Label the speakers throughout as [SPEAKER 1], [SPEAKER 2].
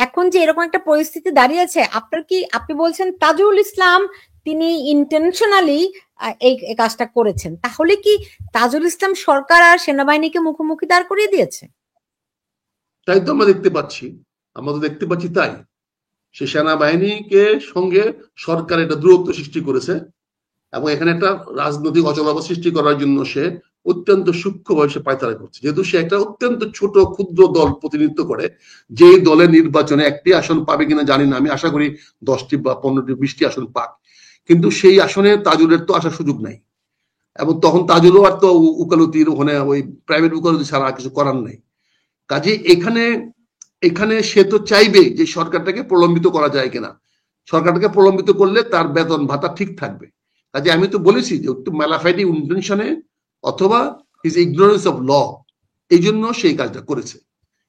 [SPEAKER 1] এখন যে এরকম একটা পরিস্থিতি দাঁড়িয়েছে, আপনি বলছেন তাজুল ইসলাম তিনি ইন্টেনশনালি এই কাজটা করেছেন, তাহলে কি তাজুল ইসলাম সরকার আর সেনাবাহিনীকে মুখোমুখি দাঁড় করিয়ে দিয়েছে?
[SPEAKER 2] তাই তো আমরা তো দেখতে পাচ্ছি তাই। সে সেনাবাহিনীকে সঙ্গে সরকার একটা দূরত্ব সৃষ্টি করেছে এবং এখানে একটা রাজনৈতিক অচলাবস্থা সৃষ্টি করার জন্য সে অত্যন্ত সূক্ষ্মভাবে সে পায়তারা করছে। যেহেতু সে একটা অত্যন্ত ছোট ক্ষুদ্র দল প্রতিনিধিত্ব করে, যে দলের নির্বাচনে একটি আসন পাবে কিনা জানি না, আমি আশা করি 10টি বা 15টি 20টি আসন পাক, কিন্তু সেই আসনে তাজুলের তো আসার সুযোগ নাই। এবং তখন তাজুলও আর তো উকালতির ওখানে ওই প্রাইভেট উকালতি ছাড়া আর কিছু করার নাই। কাজে এখানে এখানে সে তো চাইবে যে সরকারটাকে প্রলম্বিত করা যায় কিনা, সরকারটাকে প্রলম্বিত করলে তার বেতন ভাতা ঠিক থাকবে। কাজে আমি তো বলেছি যে ম্যালাফাইডি ইন্টেনশনে অথবা হিজ ইগনোরেন্স অফ ল, এই জন্য সেই কাজটা করেছে।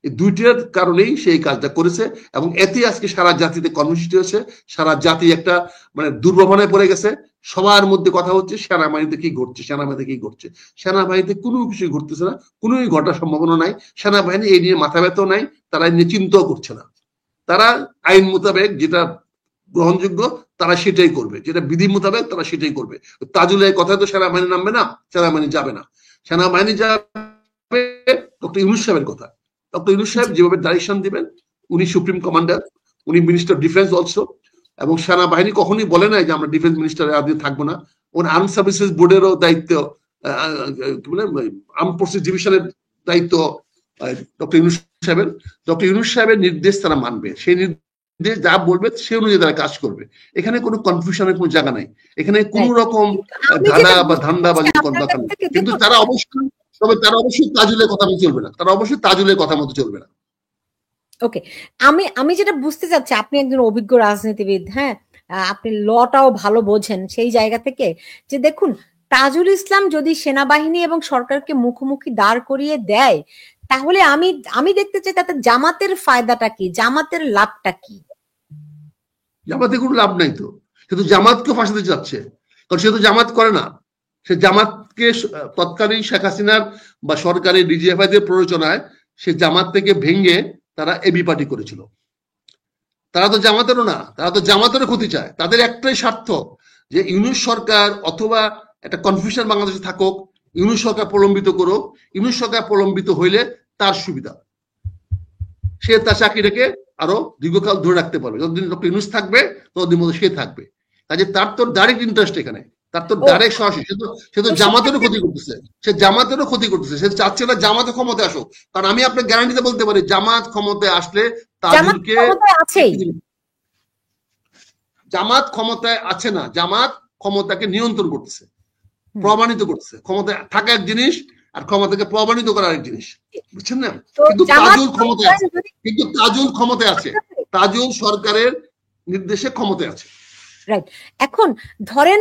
[SPEAKER 2] এই দুইটার কারণেই সেই কাজটা করেছে এবং এতে আজকে সারা জাতিতে কর্মসূচি হয়েছে। সারা জাতি একটা মানে দুর্ভাবনায় পড়ে গেছে। সবার মধ্যে কথা হচ্ছে সেনাবাহিনীতে কি ঘটছে, সেনাবাহিনীতে কি ঘটছে। সেনাবাহিনীতে কোনো কিছু ঘটতেছে না, কোনোই ঘটার সম্ভাবনা নাই। সেনাবাহিনী এই নিয়ে মাথা ব্যথাও নাই, তারা এই নিয়ে চিন্তাও করছে না। তারা আইন মোতাবেক যেটা গ্রহণযোগ্য তারা সেটাই করবে, যেটা বিধি মোতাবেক তারা সেটাই করবে। তাজুলের কথা তো সেনাবাহিনী নামবে না, সেনাবাহিনী যাবে না। সেনাবাহিনী যাবে ডক্টর ইউনূস সাহেবের কথা। ডক্টর ইউনূস সাহেব যেভাবে ডাইরেকশন দিবেন, উনি সুপ্রিম কমান্ডার, উনি মিনিস্টার ডিফেন্স অলসো, এবং সেনাবাহিনী কখনোই বলে নাই যে আমরা ডিফেন্স মিনিস্টারের আদে থাকবো না। ওর আর্ম সার্ভিসেস বোর্ডেরও দায়িত্ব, আর্ম ফোর্সেস ডিভিশনের দায়িত্ব ডক্টর ইউনূস সাহেবের। ডক্টর ইউনূস সাহেবের নির্দেশ তারা মানবে, সেই নির্দেশ যা বলবে সে অনুযায়ী তারা কাজ করবে। এখানে কোনো কনফিউশনের কোনো জায়গা নাই, এখানে কোন রকম ধাঁধা বা ধান্দাবাজি কোনো দরকার নেই। কিন্তু তারা অবশ্যই, তবে তারা অবশ্যই তাজুলের কথা মতো চলবে না, তারা অবশ্যই তাজুলের কথা মতো চলবে না।
[SPEAKER 1] ওকে, আমি যেটা বুঝতে চাচ্ছি, আপনি একজন অভিজ্ঞ রাজনীতিবিদ, হ্যাঁ, আপনি লটাও ভালো বোঝেন, সেই জায়গা থেকে যে দেখুন, তাজুল ইসলাম যদি সেনাবাহিনী এবং সরকারকে মুখোমুখি দাঁড় করিয়ে দেয়, তাহলে আমি দেখতে চাই তাতে জামাতের ফায়দাটা কি, জামাতের লাভটা কি?
[SPEAKER 2] জামাতে কোনো লাভ নাই তো, কিন্তু জামাতকে ফাঁসাতে চাচ্ছে, কারণ সে তো জামাত করে না। সে জামাতকে তৎকালীন শেখ হাসিনার বা সরকারি ডিজিএফআইদের প্ররোচনায় সে জামাত থেকে ভেঙে তারা এবি পার্টি করেছিল। তারা তো জামাতেরও না, তারা তো জামাতেরও ক্ষতি চায়। তাদের একটাই স্বার্থ যে ইউনূস সরকার অথবা একটা কনফিউশন বাংলাদেশে থাকুক, ইউনূস সরকার প্রলম্বিত করুক। ইউনূস সরকার প্রলম্বিত হইলে তার সুবিধা, সে তার চাকরিটাকে আরো দীর্ঘকাল ধরে রাখতে পারবে। যতদিন ডক্টর ইউনূস থাকবে ততদিন মতো সে থাকবে। কাজে তার তো ডাইরেক্ট ইন্টারেস্ট এখানে, তার তো ডাইরেক্ট সরাসরি, সে তো জামাতেরও ক্ষতি করতেছে, সে জামাতেরও ক্ষতি করতেছে। সে চাচ্ছে না জামাতে ক্ষমতায় আসুক, কারণ আমি আপনাকে গ্যারান্টিতে বলতে পারি জামাত ক্ষমতায় আসলে তাজুলকে, জামাত ক্ষমতায় আছে না, জামাত ক্ষমতাকে নিয়ন্ত্রণ করতেছে, প্রমাণিত করতেছে। ক্ষমতায় থাকা এক জিনিস আর ক্ষমতাকে প্রমাণিত করা এক জিনিস, বুঝছেন না? কিন্তু তাজুল ক্ষমতায় আছে, কিন্তু তাজুল ক্ষমতায় আছে, তাজুল সরকারের নির্দেশে ক্ষমতায় আছে।
[SPEAKER 1] রাইট। এখন ধরেন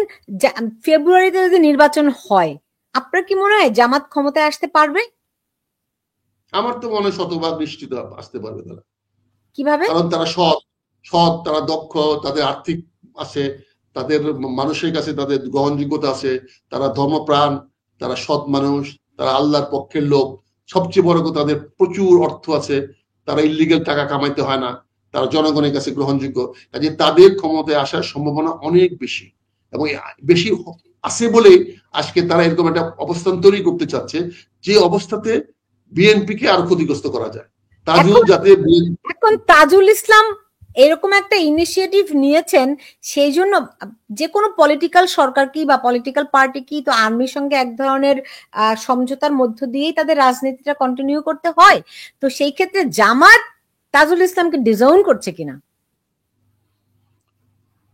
[SPEAKER 1] ফেব্রুয়ারিতে যদি নির্বাচন হয়, আপনার কি মনে হয় জামাত ক্ষমতায় আসতে পারবে?
[SPEAKER 2] আমার তো মনে হয় শতভাগ নিশ্চিত আসতে পারবে তারা।
[SPEAKER 1] কিভাবে?
[SPEAKER 2] কারণ তারা সৎ, তারা দক্ষ, তাদের আর্থিক আছে, তাদের মানুষের কাছে তাদের গ্রহণযোগ্যতা আছে, তারা ধর্মপ্রাণ, তারা সৎ মানুষ, তারা আল্লাহর পক্ষের লোক। সবচেয়ে বড় কথা, তাদের প্রচুর অর্থ আছে, তারা ইলিগাল টাকা কামাইতে হয় না, তারা জনগণের কাছে গ্রহণযোগ্য। কাজে তাদের ক্ষমতায় আসার সম্ভাবনা অনেক বেশি, এবং বেশি আছে বলেই আজকে তারা এরকম একটা অবস্থান তৈরি করতে চাচ্ছে, যে অবস্থাতে বিএনপিকে আরো ক্ষতিগ্রস্ত করা যায়। তাজুল যাতে
[SPEAKER 1] এখন তাজুল ইসলাম এরকম একটা ইনিশিয়েটিভ নিয়েছেন, সেই জন্য যে কোনো পলিটিক্যাল সরকার কি বা পলিটিক্যাল পার্টি কি তো আর্মির সঙ্গে এক ধরনের সমঝোতার মধ্য দিয়েই তাদের রাজনীতিটা কন্টিনিউ করতে হয়। তো সেই ক্ষেত্রে জামাত তাজুল ইসলামকে ডিজাউন করছে কিনা?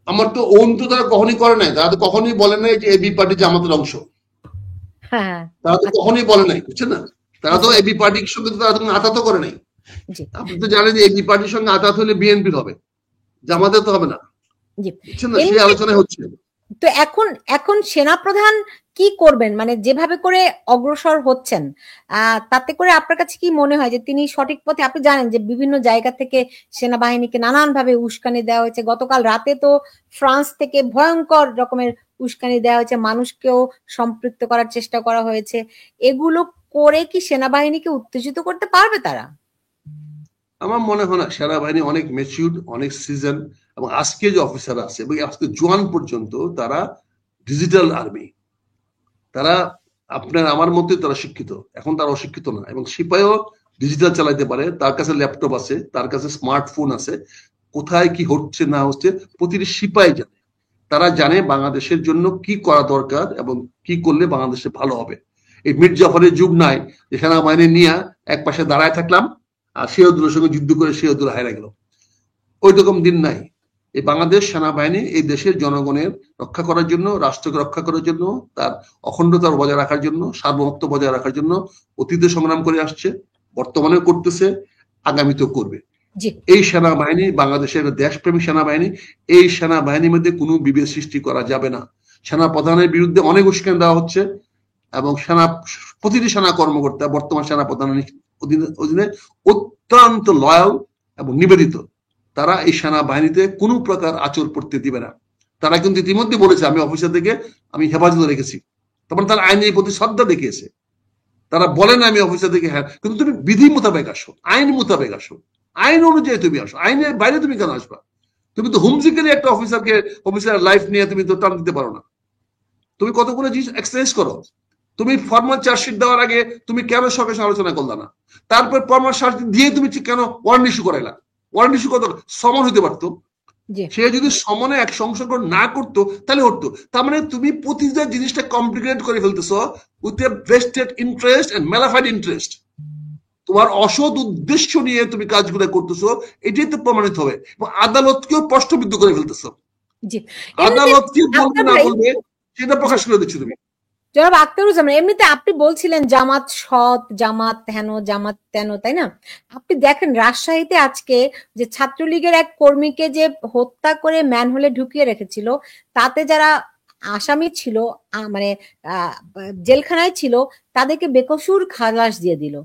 [SPEAKER 2] আমার তো ওন তো তারা কখনই করে নাই, তারা তো কখনোই বলে নাই যে এবি পার্টি জামাতের অংশ।
[SPEAKER 1] হ্যাঁ,
[SPEAKER 2] তারা তো কখনোই বলে নাই, বুঝছেন না? তারা তো এবি পার্টির সঙ্গে তারা তো আতাত করে নাই। আপনি তো জানেন যে এবি পার্টির সঙ্গে আতাত হলে বিএনপির হবে, জামাতের তো হবে না, বুঝছেন না? সেই আলোচনায় হচ্ছে।
[SPEAKER 1] তো এখন সেনাপ্রধান কি করবেন, মানে যেভাবে করে অগ্রসর হচ্ছেন, তাতে করে আপনার কাছে কি মনে হয় যে তিনি সঠিক পথে? আপনি জানেন যে বিভিন্ন জায়গা থেকে সেনাবাহিনীকে নানান ভাবে উস্কানি দেওয়া হয়েছে। গতকাল রাতে তো ফ্রান্স থেকে ভয়ঙ্কর রকমের উস্কানি দেওয়া হয়েছে, মানুষকেও সম্পৃক্ত করার চেষ্টা করা হয়েছে। এগুলো করে কি সেনাবাহিনীকে উত্তেজিত করতে পারবে তারা?
[SPEAKER 2] আমার মনে হয় না, সেনাবাহিনী অনেক ম্যাচিউরড, অনেক সিজন, এবং আজকে যে অফিসার আছে এবং আজকে জোয়ান পর্যন্ত তারা ডিজিটাল আর্মি। তারা আপনার আমার মতে তারা শিক্ষিত, এখন তারা অশিক্ষিত না। এবং সিপাহীও ডিজিটাল চালাইতে পারে, তার কাছে ল্যাপটপ আছে, তার কাছে স্মার্টফোন আছে, কোথায় কি হচ্ছে না হচ্ছে প্রতিটি সিপাহী জানে। তারা জানে বাংলাদেশের জন্য কি করা দরকার এবং কি করলে বাংলাদেশে ভালো হবে। এই মীর জাফরের যুগ নাই যে সেনাবাহিনী নিয়ে এক পাশে দাঁড়ায় থাকলাম আর সিরাজউদ্দৌলার সঙ্গে যুদ্ধ করে সিরাজউদ্দৌলা হারিয়ে গেল। ওই রকম দিন নাই। এই বাংলাদেশ সেনাবাহিনী এই দেশের জনগণের রক্ষা করার জন্য, রাষ্ট্রকে রক্ষা করার জন্য, তার অখণ্ডতা বজায় রাখার জন্য, সার্বভৌমত্ব বজায় রাখার জন্য অতীতে সংগ্রাম করে আসছে, বর্তমানে করতেছে, আগামীতেও করবে। এই সেনাবাহিনী বাংলাদেশের দেশপ্রেমিক সেনাবাহিনী। এই সেনাবাহিনীর মধ্যে কোনো বিভেদ সৃষ্টি করা যাবে না। সেনা প্রধানের বিরুদ্ধে অনেক উস্কানি দেওয়া হচ্ছে এবং প্রতিটি সেনা কর্মকর্তা বর্তমান সেনা প্রধানের অধীনে অত্যন্ত লয়াল এবং নিবেদিত। তারা এই সেনাবাহিনীতে কোনো প্রকার আচর পড়তে দিবে না। তারা কিন্তু ইতিমধ্যে বলেছে আমি অফিসার থেকে আমি হেফাজতে রেখেছি, তখন তারা আইনের প্রতি শ্রদ্ধা দেখিয়েছে। তারা বলে না আমি অফিসার থেকে, হ্যাঁ, কিন্তু তুমি বিধি মোতাবেক আসো, আইন মোতাবেক আসো, আইন অনুযায়ী তুমি আসো, আইনের বাইরে তুমি কেন আসবা? তুমি তো হুমজিক্যালি একটা অফিসার লাইফ নিয়ে তুমি তো টান দিতে পারো না। তুমি কতগুলো জিনিস এক্সারসাইজ করো। তুমি ফর্মাল চার্জশিট দেওয়ার আগে তুমি কেন সরকারের আলোচনা করলা না? তারপর ফর্মাল চার্জশিট দিয়ে তুমি কেন ওয়ারেন্ট ইস্যু করাইলা? ওয়ারেন্ট ইস্যু কত সমন হতে পারতো। সে যদি সমনে এক সংশোধন না করতো তাহলে হতো। তার মানে তুমি প্রতিটা জিনিসটা কমপ্লিকেট করে ফেলতেছো with a vested interest and malafide interest. তোমার অসৎ উদ্দেশ্য নিয়ে তুমি কাজগুলো করতেছো, এটাই তো প্রমাণিত হবে। এবং আদালতকেও প্রশ্নবিদ্ধ করে ফেলতেছো। আদালতকে বলবে না বলবে সেটা প্রকাশ করে দিচ্ছ তুমি।
[SPEAKER 1] জনাব আখতারুজ্জামান, এমনিতে আপনি বলছিলেন জামাত সৎ, জামাত হেন, জামাত তেন, তাই না? আপনি দেখেন রাজশাহীতে আজকে যে ছাত্রলীগের এক কর্মীকে যে হত্যা করে ম্যানহোলে ঢুকিয়ে রেখেছিল, তাতে যারা আসামি ছিল, মানে জেলখানায় ছিল, তাদেরকে বেকসুর খালাস দিয়ে দিল।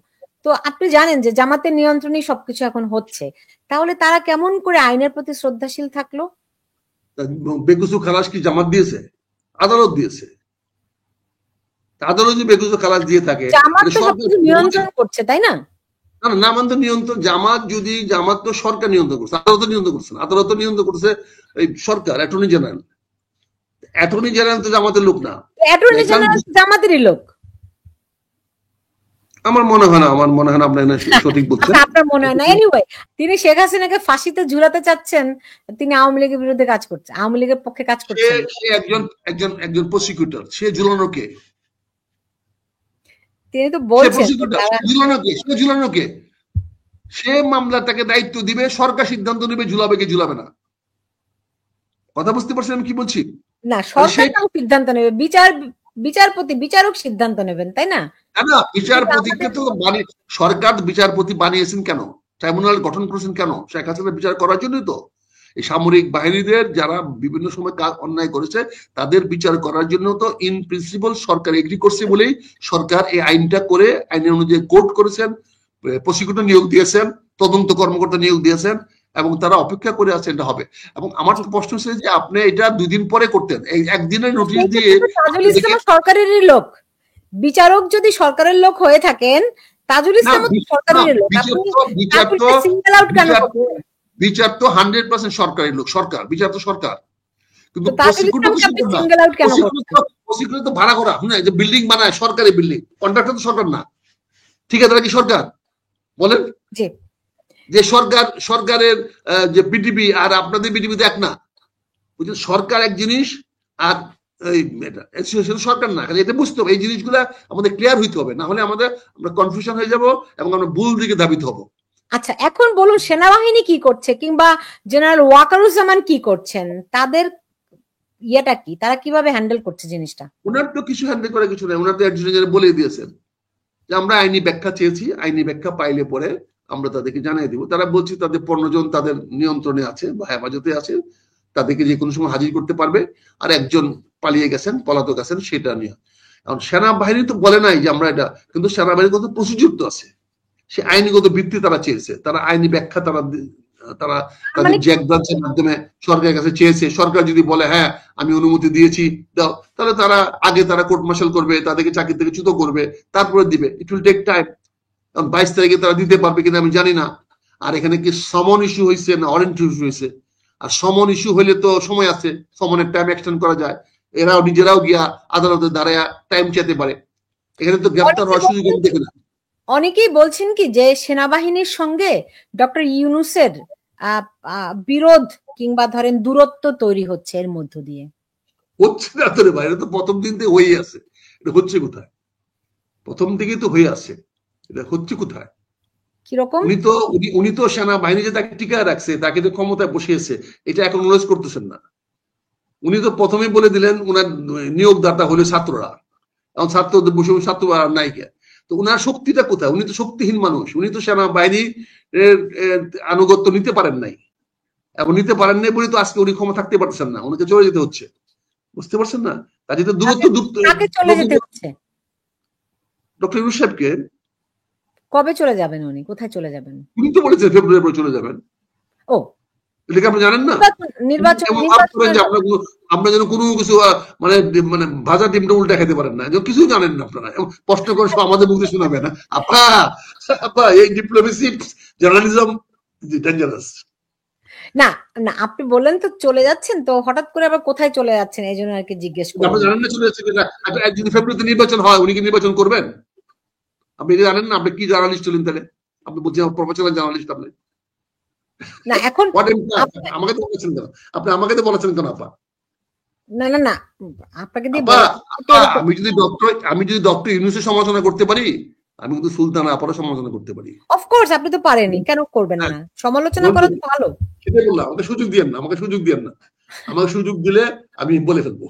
[SPEAKER 1] তো আপনি জানেন যে জামাতের নিয়ন্ত্রণেই সবকিছু এখন হচ্ছে, তাহলে তারা কেমন করে আইনের প্রতি শ্রদ্ধাশীল থাকলো?
[SPEAKER 2] বেকসুর খালাস কি জামাত দিয়েছে? আদালত দিয়েছে। আদালত যদি বেকসুর খালাস দিয়ে থাকে,
[SPEAKER 1] জামাত তো সবকিছু নিয়ন্ত্রণ করছে, তাই না?
[SPEAKER 2] না, আমাদের নিয়ন্ত্রণ জামাত তো সরকার নিয়ন্ত্রণ করছে, আদালত নিয়ন্ত্রণ করছে না। আদালত নিয়ন্ত্রণ করছে এই সরকার, অ্যাটর্নি জেনারেল। অ্যাটর্নি জেনারেল তো জামাতের লোক না।
[SPEAKER 1] অ্যাটর্নি জেনারেল জামাতেরই লোক।
[SPEAKER 2] আমার মনে হয় না, আপনার সঠিক বলছেন।
[SPEAKER 1] আপনার মনে হয় না? এনিওয়ে, তিনি শেখ হাসিনাকে ফাঁসিতে ঝুলাতে চাচ্ছেন, তিনি আওয়ামী লীগের বিরুদ্ধে কাজ করছেন, আওয়ামী লীগের পক্ষে কাজ করছেন।
[SPEAKER 2] সে একজন প্রসিকিউটর। সে ঝুলানো কে?
[SPEAKER 1] তিনি তো বলছেন
[SPEAKER 2] ঝুলানো কে? সে মামলাটাকে দায়িত্ব দিবে, সরকার সিদ্ধান্ত নেবে ঝুলাবে কি ঝুলাবে না। কথা বুঝতে পারছেন আমি কি বলছি?
[SPEAKER 1] না, সরকার সিদ্ধান্ত নেবে, বিচারক সিদ্ধান্ত নেবেন, তাই না?
[SPEAKER 2] না, বিচারপতিকে তো সরকার বিচারপতি বানিয়েছেন কেন? ট্রাইব্যুনাল গঠন করেছেন কেন? শেখ হাসিনা বিচার করার জন্যই তো। এই সামরিক বাহিনীদের যারা বিভিন্ন সময় অন্যায় করেছে তাদের বিচার করার জন্য তো ইন প্রিন্সিপাল সরকার এগ্রি করছে বলেই সরকার এই আইনটা করে আইনের অনুযায়ী কোর্ট করেছেন, প্রসিকিউটর নিয়োগ দিয়েছেন, তদন্ত কর্মকর্তা নিয়োগ দিয়েছেন, এবং তারা অপেক্ষা করে আছে এটা হবে। এবং আমার প্রশ্ন হচ্ছে যে আপনি এটা 2 দিন পরে করতেন, একদিনের নোটিশ দিয়ে।
[SPEAKER 1] তাজুল ইসলাম সরকারেরই লোক। বিচারক যদি সরকারের লোক হয়ে থাকেন, তাজুল ইসলাম সরকারের লোক।
[SPEAKER 2] বিচার তো 100% সরকারি লোক, সরকার বিচার তো সরকার। কিন্তু প্রসিকিউটর তো ভাড়া করা, যে বিল্ডিং বানায় সরকারি বিল্ডিং, কন্ট্রাক্টর তো সরকার না, ঠিকাদার কি সরকার? বলেন যে সরকারের যে বিডিবি আর আপনাদের বিডিবি তো এক না। সরকার এক জিনিস আর সরকার না। এটা বুঝতে হবে, এই জিনিসগুলো আমাদের ক্লিয়ার হইতে হবে, না হলে আমরা কনফিউশন হয়ে যাব এবং আমরা ভুল দিকে ধাবিত হব।
[SPEAKER 1] আচ্ছা, এখন বলুন সেনাবাহিনী কি করছে, কিংবা জেনারেল ওয়াকারুজ্জামান কি করছেন? তাদের ইয়েটা কি, তারা কিভাবে হ্যান্ডেল করছে জিনিসটা?
[SPEAKER 2] ওনার তো কিছু হ্যান্ডেল করে কিছু নেই। ওনার তো একজন বলে দিয়েছেন যে আমরা আইনি ব্যাখ্যা চেয়েছি, আইনি ব্যাখ্যা পাইলে পরে আমরা তাদেরকে জানিয়ে দিব। তারা বলছে তাদের 15 জন তাদের নিয়ন্ত্রণে আছে বা হেফাজতে আছে, তাদেরকে যে কোনো সময় হাজির করতে পারবে। আর একজন পালিয়ে গেছেন, পলাতক আছেন, সেটা নিয়ে। কারণ সেনাবাহিনী তো বলে নাই যে আমরা এটা, কিন্তু সেনাবাহিনীর কত প্রসিডিউর তো আছে, সে আইনগত ভিত্তি তারা চেয়েছে, তারা আইনি ব্যাখ্যা তারা তাদের জ্যাক ব্রাঞ্চের মাধ্যমে সরকারের কাছে চেয়েছে। সরকার যদি বলে হ্যাঁ আমি অনুমতি দিয়েছি দাও, তাহলে তারা তারা কোর্ট মার্শাল করবে, তাদেরকে চাকরি থেকে চ্যুত করবে, তারপরে দিবে। It will take time. কারণ 22 তারিখে তারা দিতে পারবে কিনা আমি জানি না। আর এখানে কি সমন ইস্যু হয়েছে না ওয়ারেন্ট ইস্যু হয়েছে? আর সমন ইস্যু হইলে তো সময় আছে, সমনের টাইম এক্সটেন্ড করা যায়, এরাও নিজেরাও গিয়া আদালতে দাঁড়ায় টাইম চাইতে পারে। এখানে তো গ্রেপ্তার হওয়ার সুযোগ আমি দেখি না।
[SPEAKER 1] অনেকেই বলছেন কি যে সেনাবাহিনীর সঙ্গে ডক্টর ইউনূসের বিরোধ কিংবা ধরেন দূরত্ব তৈরি হচ্ছে এর মধ্য দিয়ে।
[SPEAKER 2] হচ্ছে না তো রে ভাই, এটা তো প্রথম দিন থেকে হয়ে আছে। এটা হচ্ছে কোথায়? প্রথম থেকেই তো হয়ে আছে, এটা হচ্ছে কোথায়?
[SPEAKER 1] কিরকম?
[SPEAKER 2] উনি তো সেনাবাহিনী যে তাকে টিকায় রাখছে, তাকে যে ক্ষমতায় বসিয়েছে, এটা এখন অনুরোধ করতেছেন না। উনি তো প্রথমেই বলে দিলেন উনার নিয়োগদাতা হলে ছাত্ররা, এখন ছাত্রদের বসে ছাত্র নাই কে, তো উনার শক্তিটা কোথায়? উনি তো শক্তিহীন মানুষ, উনি তো সেনাবাহিনীর আনুগত্য নিতে পারেন নাই, এবং নিতে পারেন নাই বলে তো আজকে উনি ক্ষমতা থাকতে পারছেন না, উনাকে চলে যেতে হচ্ছে। বুঝতে পারছেন না? কাজে তো দূরত্ব
[SPEAKER 1] কাকে চলে যেতে হচ্ছে?
[SPEAKER 2] ডক্টর ইউনূস সাহেবকে।
[SPEAKER 1] কবে চলে যাবেন উনি? কোথায় চলে যাবেন?
[SPEAKER 2] উনি তো বলেছেন ফেব্রুয়ারি পরে চলে যাবেন।
[SPEAKER 1] ও,
[SPEAKER 2] এটা কি আপনি জানেন না?
[SPEAKER 1] নির্বাচন
[SPEAKER 2] আমরা যেন কোনো কিছু মানে মানে ভাজা ডিমটা উল্টা খেতে পারেন না, কিছুই জানেন না আপনারা, প্রশ্ন করে সব আমাদের মুখে শোনাবে না। আপা আপা এই ডিপ্লোমেসি জার্নালিজম ডেঞ্জারাস।
[SPEAKER 1] না না, আপনি বললেন তো চলে যাচ্ছেন, তো হঠাৎ করে আবার কোথায় চলে যাচ্ছেন এই জন্য আর কি জিজ্ঞেস
[SPEAKER 2] আপনি
[SPEAKER 1] করলাম।
[SPEAKER 2] জানেন না চলে যাচ্ছে কিনা? যদি ফেব্রুয়ারিতে নির্বাচন হয়, উনি কি নির্বাচন করবেন? আপনি এটা জানেন না? আপনি কি জার্নালিস্ট হলেন তাহলে? আপনি বলছেন প্রফেশনাল জার্নালিস্ট আপনি।
[SPEAKER 1] না এখন
[SPEAKER 2] আমাকে তো বলেছেন কেন? আপনি আমাকে তো বলেছেন কেন আপা?
[SPEAKER 1] না না না, আপনাকে দিয়ে
[SPEAKER 2] আপা আপা আমি যদি ডক্টর ইউনূসের সমালোচনা করতে পারি, আমি কিন্তু সুলতানা আপারও সমালোচনা করতে পারি।
[SPEAKER 1] অফকোর্স আপনি তো পারেনই, কেন করবেন না? সমালোচনা করা তো ভালো।
[SPEAKER 2] সেটাই বললাম, আমাকে সুযোগ দিয়েন না, আমাকে সুযোগ দিয়েন না। আমাকে সুযোগ দিলে আমি বলে ফেলবো।